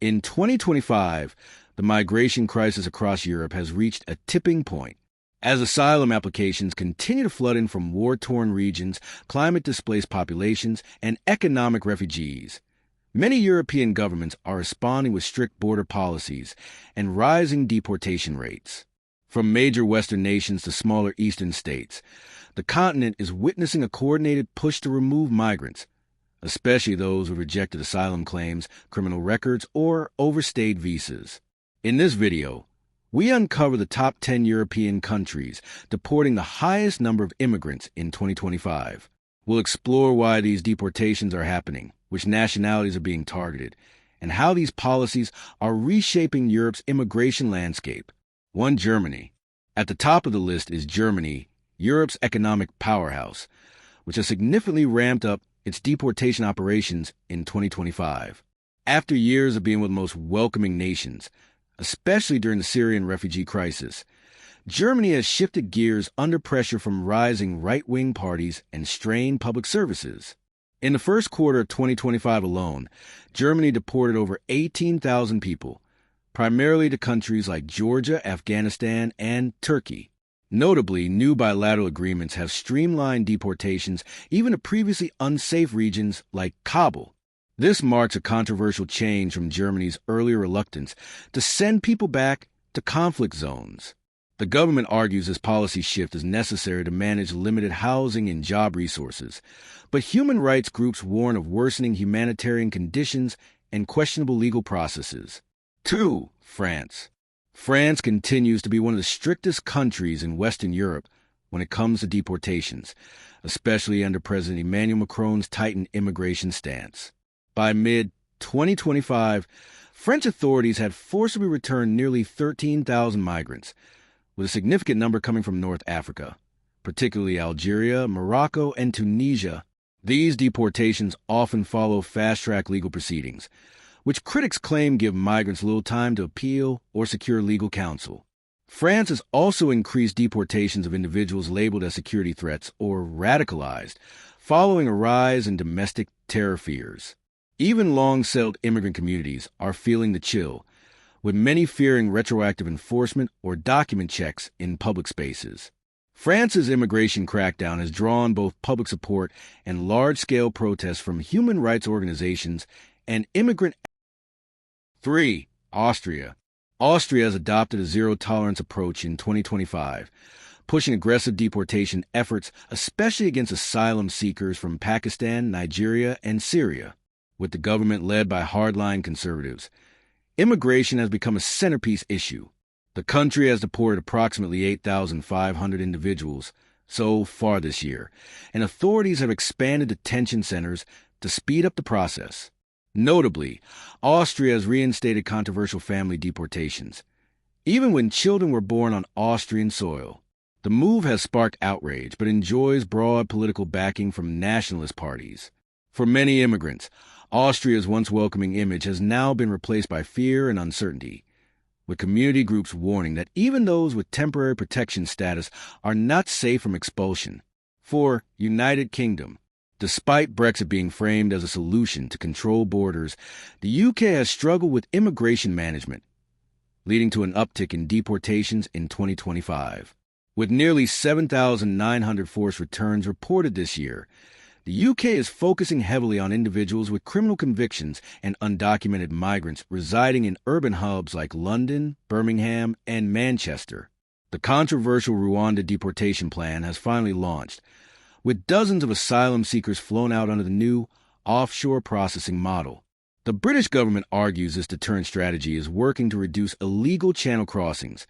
In 2025, the migration crisis across Europe has reached a tipping point. As asylum applications continue to flood in from war-torn regions, climate-displaced populations, and economic refugees, many European governments are responding with strict border policies and rising deportation rates. From major Western nations to smaller Eastern states, the continent is witnessing a coordinated push to remove migrants, especially those with rejected asylum claims, criminal records, or overstayed visas. In this video, we uncover the top 10 European countries deporting the highest number of immigrants in 2025. We'll explore why these deportations are happening, which nationalities are being targeted, and how these policies are reshaping Europe's immigration landscape. 1. Germany. At the top of the list is Germany, Europe's economic powerhouse, which has significantly ramped up its deportation operations in 2025. After years of being one of the most welcoming nations, especially during the Syrian refugee crisis, Germany has shifted gears under pressure from rising right-wing parties and strained public services. In the first quarter of 2025 alone, Germany deported over 18,000 people, primarily to countries like Georgia, Afghanistan, and Turkey. Notably, new bilateral agreements have streamlined deportations even to previously unsafe regions like Kabul. This marks a controversial change from Germany's earlier reluctance to send people back to conflict zones. The government argues this policy shift is necessary to manage limited housing and job resources, but human rights groups warn of worsening humanitarian conditions and questionable legal processes. 2. France. France continues to be one of the strictest countries in Western Europe when it comes to deportations, especially under President Emmanuel Macron's tightened immigration stance. By mid-2025, French authorities had forcibly returned nearly 13,000 migrants, with a significant number coming from North Africa, particularly Algeria, Morocco, and Tunisia. These deportations often follow fast-track legal proceedings, which critics claim give migrants little time to appeal or secure legal counsel. France has also increased deportations of individuals labeled as security threats or radicalized, following a rise in domestic terror fears. Even long-settled immigrant communities are feeling the chill, with many fearing retroactive enforcement or document checks in public spaces. France's immigration crackdown has drawn both public support and large-scale protests from human rights organizations and immigrant. 3. Austria. Austria has adopted a zero-tolerance approach in 2025, pushing aggressive deportation efforts, especially against asylum seekers from Pakistan, Nigeria, and Syria. With the government led by hardline conservatives, immigration has become a centerpiece issue. The country has deported approximately 8,500 individuals so far this year, and authorities have expanded detention centers to speed up the process. Notably, Austria has reinstated controversial family deportations, even when children were born on Austrian soil. The move has sparked outrage, but enjoys broad political backing from nationalist parties. For many immigrants, Austria's once welcoming image has now been replaced by fear and uncertainty, with community groups warning that even those with temporary protection status are not safe from expulsion. 4. United Kingdom. Despite Brexit being framed as a solution to control borders, the UK has struggled with immigration management, leading to an uptick in deportations in 2025. With nearly 7,900 forced returns reported this year, the UK is focusing heavily on individuals with criminal convictions and undocumented migrants residing in urban hubs like London, Birmingham, and Manchester. The controversial Rwanda deportation plan has finally launched, with dozens of asylum seekers flown out under the new offshore processing model. The British government argues this deterrent strategy is working to reduce illegal channel crossings,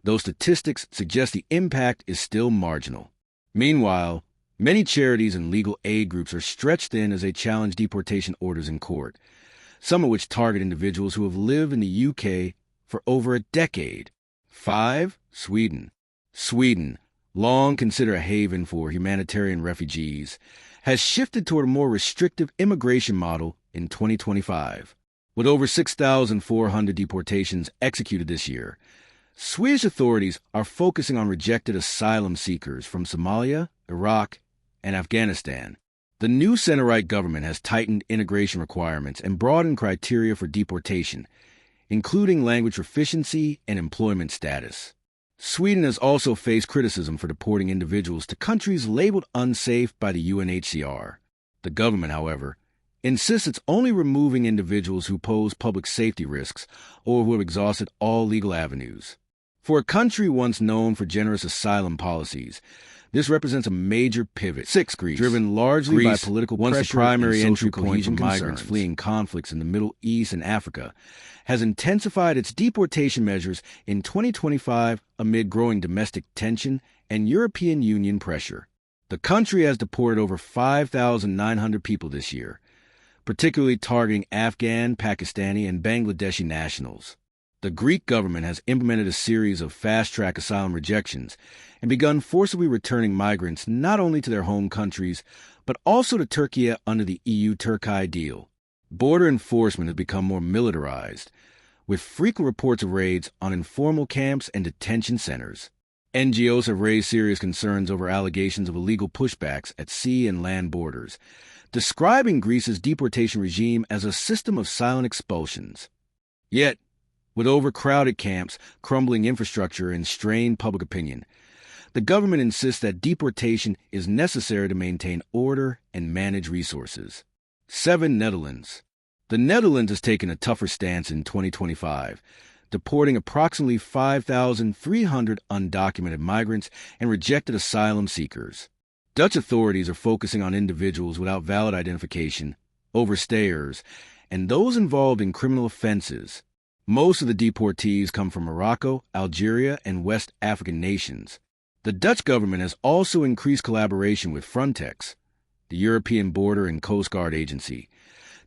though statistics suggest the impact is still marginal. Meanwhile, many charities and legal aid groups are stretched thin as they challenge deportation orders in court, some of which target individuals who have lived in the UK for over a decade. 5. Sweden. Sweden, long considered a haven for humanitarian refugees, has shifted toward a more restrictive immigration model in 2025. With over 6,400 deportations executed this year, Swedish authorities are focusing on rejected asylum seekers from Somalia, Iraq, and Afghanistan. The new center-right government has tightened immigration requirements and broadened criteria for deportation, including language proficiency and employment status. Sweden has also faced criticism for deporting individuals to countries labeled unsafe by the UNHCR. The government, however, insists it's only removing individuals who pose public safety risks or who have exhausted all legal avenues. For a country once known for generous asylum policies, this represents a major pivot. 6. Greece, driven largely by political pressure, once the primary entry point for migrants fleeing conflicts in the Middle East and Africa, has intensified its deportation measures in 2025 amid growing domestic tension and European Union pressure. The country has deported over 5,900 people this year, particularly targeting Afghan, Pakistani, and Bangladeshi nationals. The Greek government has implemented a series of fast-track asylum rejections and begun forcibly returning migrants not only to their home countries, but also to Turkey under the EU-Turkey deal. Border enforcement has become more militarized, with frequent reports of raids on informal camps and detention centers. NGOs have raised serious concerns over allegations of illegal pushbacks at sea and land borders, describing Greece's deportation regime as a system of silent expulsions. Yet, with overcrowded camps, crumbling infrastructure, and strained public opinion, the government insists that deportation is necessary to maintain order and manage resources. 7. Netherlands. The Netherlands has taken a tougher stance in 2025, deporting approximately 5,300 undocumented migrants and rejected asylum seekers. Dutch authorities are focusing on individuals without valid identification, overstayers, and those involved in criminal offenses. Most of the deportees come from Morocco, Algeria, and West African nations. The Dutch government has also increased collaboration with Frontex, the European Border and Coast Guard Agency,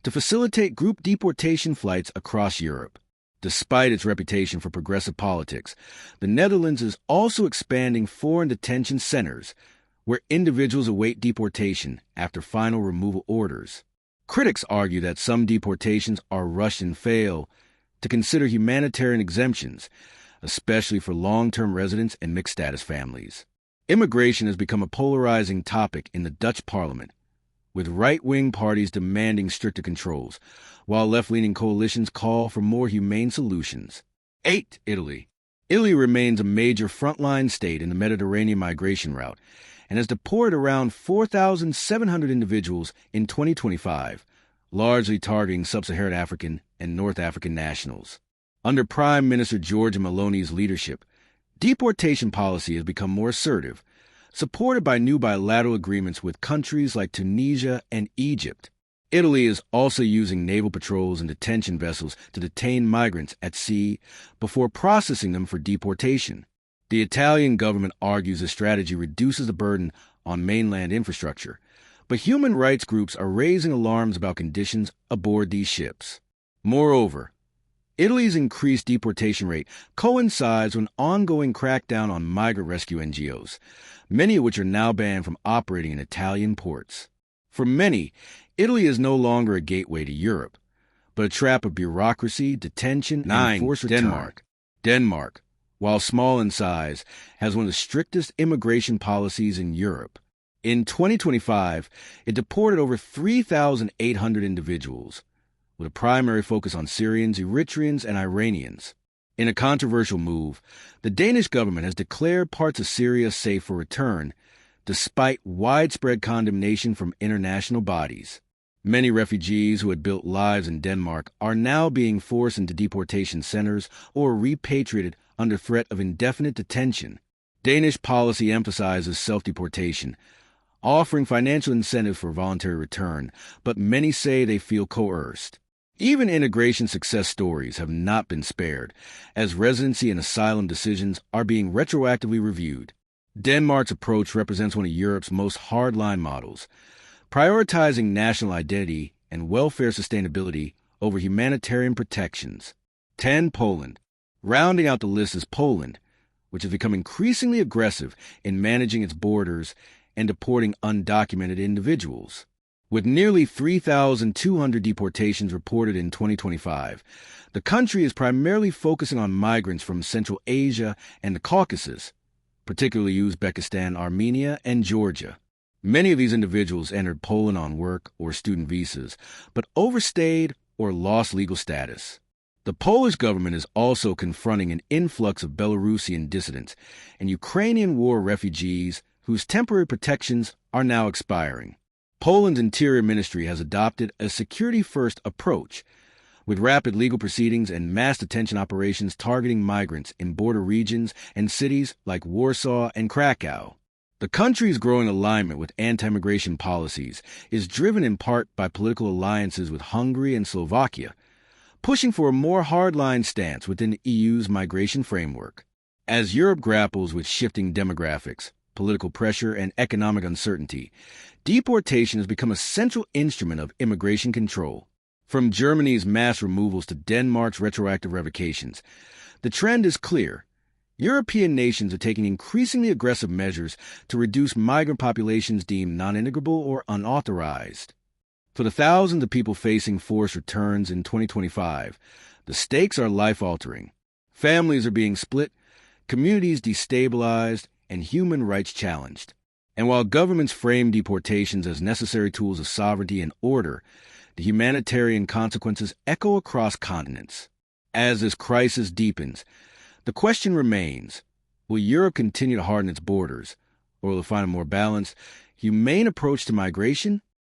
to facilitate group deportation flights across Europe. Despite its reputation for progressive politics, the Netherlands is also expanding foreign detention centers where individuals await deportation after final removal orders. Critics argue that some deportations are rushed and fail to consider humanitarian exemptions, especially for long-term residents and mixed-status families. Immigration has become a polarizing topic in the Dutch parliament, with right-wing parties demanding stricter controls, while left-leaning coalitions call for more humane solutions. 8. Italy. Italy remains a major frontline state in the Mediterranean migration route and has deported around 4,700 individuals in 2025, largely targeting sub-Saharan African and North African nationals. Under Prime Minister Giorgia Meloni's leadership, deportation policy has become more assertive, supported by new bilateral agreements with countries like Tunisia and Egypt. Italy is also using naval patrols and detention vessels to detain migrants at sea before processing them for deportation. The Italian government argues the strategy reduces the burden on mainland infrastructure, but human rights groups are raising alarms about conditions aboard these ships. Moreover, Italy's increased deportation rate coincides with an ongoing crackdown on migrant rescue NGOs, many of which are now banned from operating in Italian ports. For many, Italy is no longer a gateway to Europe, but a trap of bureaucracy, detention, 9. And forced return. Denmark, while small in size, has one of the strictest immigration policies in Europe. In 2025, it deported over 3,800 individuals, with a primary focus on Syrians, Eritreans, and Iranians. In a controversial move, the Danish government has declared parts of Syria safe for return, despite widespread condemnation from international bodies. Many refugees who had built lives in Denmark are now being forced into deportation centers or repatriated under threat of indefinite detention. Danish policy emphasizes self-deportation, offering financial incentives for voluntary return, but many say they feel coerced. Even integration success stories have not been spared, as residency and asylum decisions are being retroactively reviewed. Denmark's approach represents one of Europe's most hardline models, prioritizing national identity and welfare sustainability over humanitarian protections. 10. Poland. Rounding out the list is Poland, which has become increasingly aggressive in managing its borders and deporting undocumented individuals. With nearly 3,200 deportations reported in 2025, the country is primarily focusing on migrants from Central Asia and the Caucasus, particularly Uzbekistan, Armenia, and Georgia. Many of these individuals entered Poland on work or student visas, but overstayed or lost legal status. The Polish government is also confronting an influx of Belarusian dissidents and Ukrainian war refugees whose temporary protections are now expiring. Poland's Interior Ministry has adopted a security-first approach, with rapid legal proceedings and mass detention operations targeting migrants in border regions and cities like Warsaw and Krakow. The country's growing alignment with anti-immigration policies is driven in part by political alliances with Hungary and Slovakia, pushing for a more hardline stance within the EU's migration framework. As Europe grapples with shifting demographics, political pressure, and economic uncertainty, deportation has become a central instrument of immigration control. From Germany's mass removals to Denmark's retroactive revocations, the trend is clear. European nations are taking increasingly aggressive measures to reduce migrant populations deemed non-integrable or unauthorized. For the thousands of people facing forced returns in 2025, the stakes are life-altering. Families are being split, communities destabilized, and human rights challenged. And while governments frame deportations as necessary tools of sovereignty and order, the humanitarian consequences echo across continents. As this crisis deepens, the question remains, will Europe continue to harden its borders, or will it find a more balanced, humane approach to migration?